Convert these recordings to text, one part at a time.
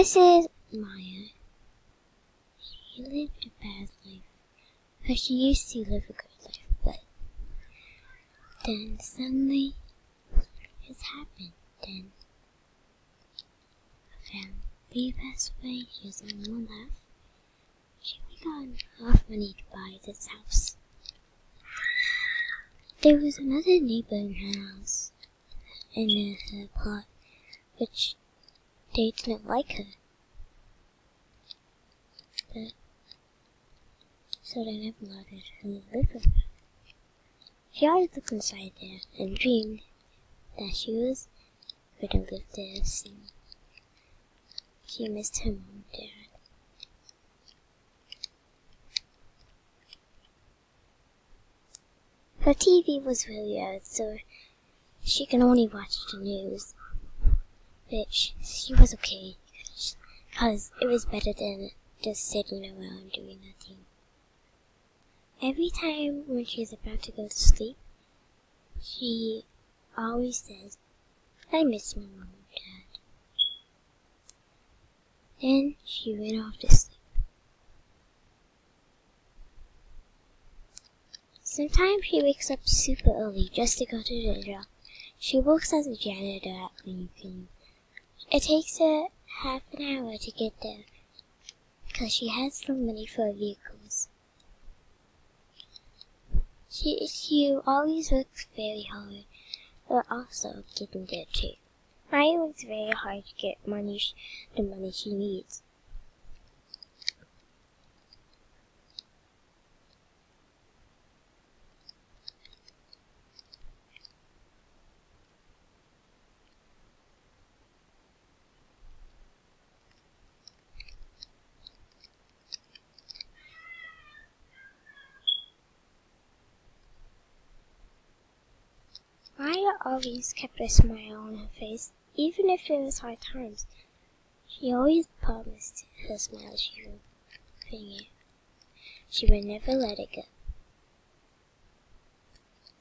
This is Maya. She lived a bad life, but she used to live a good life, but then suddenly it's happened. Then her family passed away. She has only one left. She only got enough money to buy this house. There was another neighbor in her house, in her plot, which they didn't like her. But, so they never allowed her to live with her. She always looked inside there and dreamed that she was going to live there soon. She missed her mom and dad. Her TV was really old, so she can only watch the news. But she was okay, because it was better than just sitting around doing nothing. Every time when she's about to go to sleep, she always says, "I miss my mom and dad." Then she went off to sleep. Sometimes she wakes up super early just to go to the job. She works as a janitor at Clean. It takes her half an hour to get there, because she has no money for vehicles. She always works very hard, but also getting there too. Maya works very hard to get the money she needs. Maya always kept a smile on her face, even if it was hard times. She always promised her smile she would bring it. She would never let it go.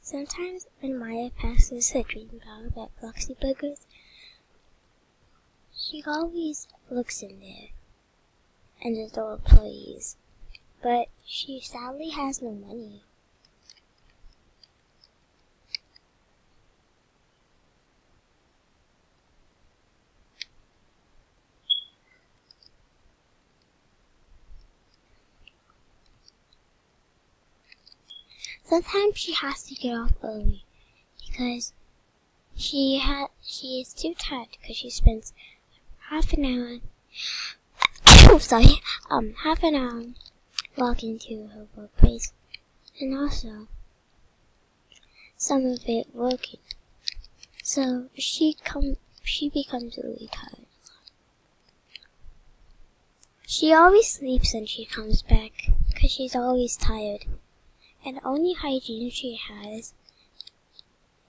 Sometimes when Maya passes her dream job at Bloxy Burgers, she always looks in there and there's no employees, but she sadly has no money. Sometimes she has to get off early because she is too tired because she spends half an hour half an hour walking to her workplace, and also some of it working. So she becomes really tired. She always sleeps when she comes back because she's always tired. And the only hygiene she has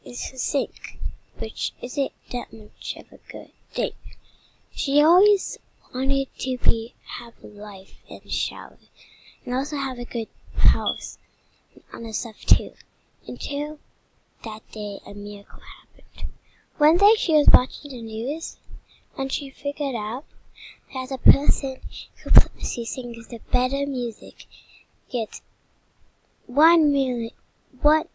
is her sink, which isn't that much of a good thing. She always wanted to have a life and a shower, and also have a good house and other stuff too, until that day a miracle happened. One day she was watching the news, and she figured out that the person who sings the better music gets 11,124.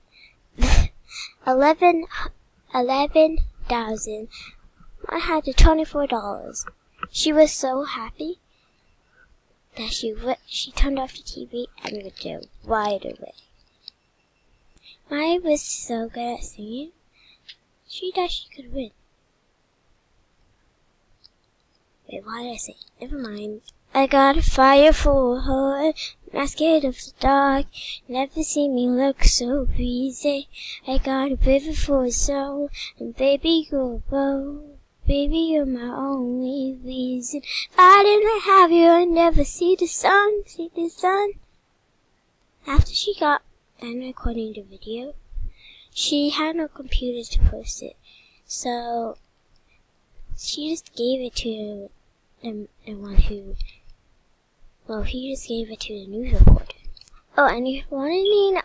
She was so happy that she turned off the TV and went there right away. Maya was so good at singing, she thought she could win. Wait, what did I say? Never mind. I got a fire for her, not scared of the dark. Never seen me look so breezy. I got a river for a soul, and baby you're a bow. Baby, you're my only reason. If I didn't have you, I'd never see the sun, After she got done recording the video, she had no computer to post it, so she just gave it to the one who, he just gave it to the news reporter. Oh, and if you're wondering,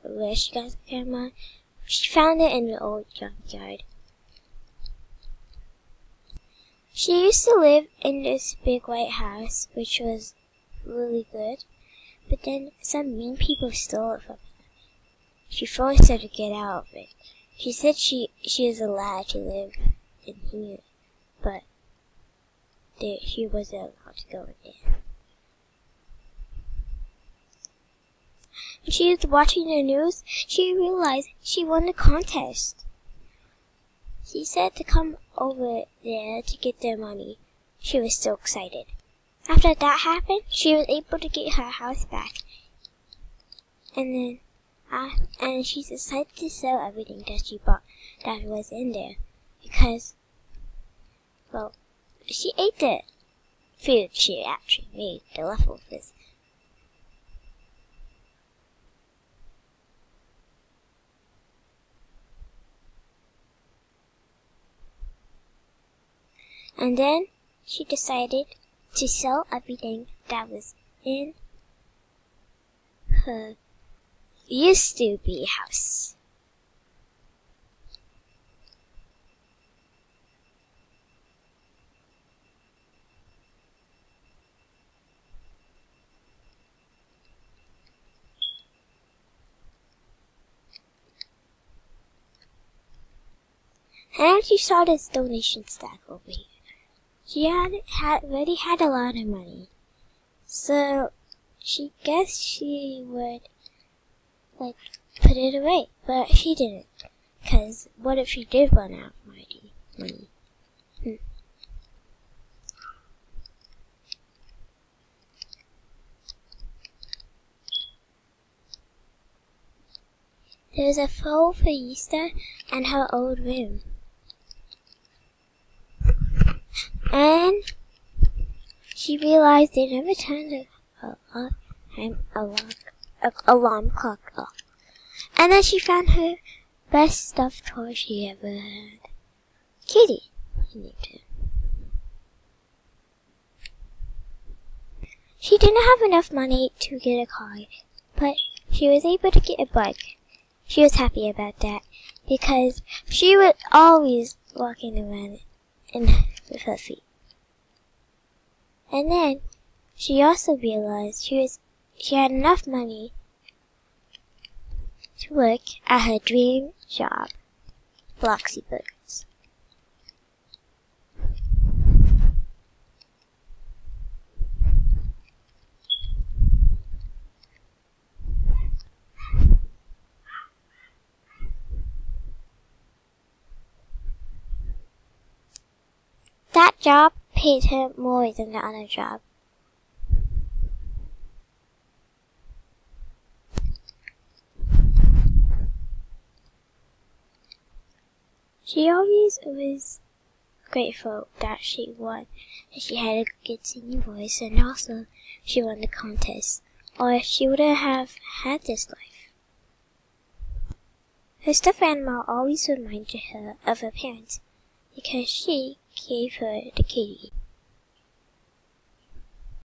where she got the camera, she found it in the old junkyard. She used to live in this big white house, which was really good, but then some mean people stole it from her. She forced her to get out of it. She said she is allowed to live in here, but she wasn't allowed to go in there. When she was watching the news, she realized she won the contest. She said to come over there to get their money. She was so excited. After that happened, she was able to get her house back. And she decided to sell everything that she bought that was in there. Because, well, she ate the food she actually made, the leftovers. And then she decided to sell everything that was in her used to be house. And she saw this donation stack over here. She already had a lot of money, so she guessed she would, put it away, but she didn't, because what if she did run out of money? There's a photo for Easter and her old room. And she realized they never turned the alarm clock off. And then she found her best stuffed toy she ever had. Kitty, she named her. She didn't have enough money to get a car, but she was able to get a bike. She was happy about that, because she was always walking around with her feet. And then she also realized she had enough money to work at her dream job, Bloxy Burgers. That job paid her more than the other job. She always was grateful that she won, and she had a good singing voice, and also she won the contest, or she wouldn't have had this life. Her stuffed animal always reminded her of her parents, because she gave her the kitty.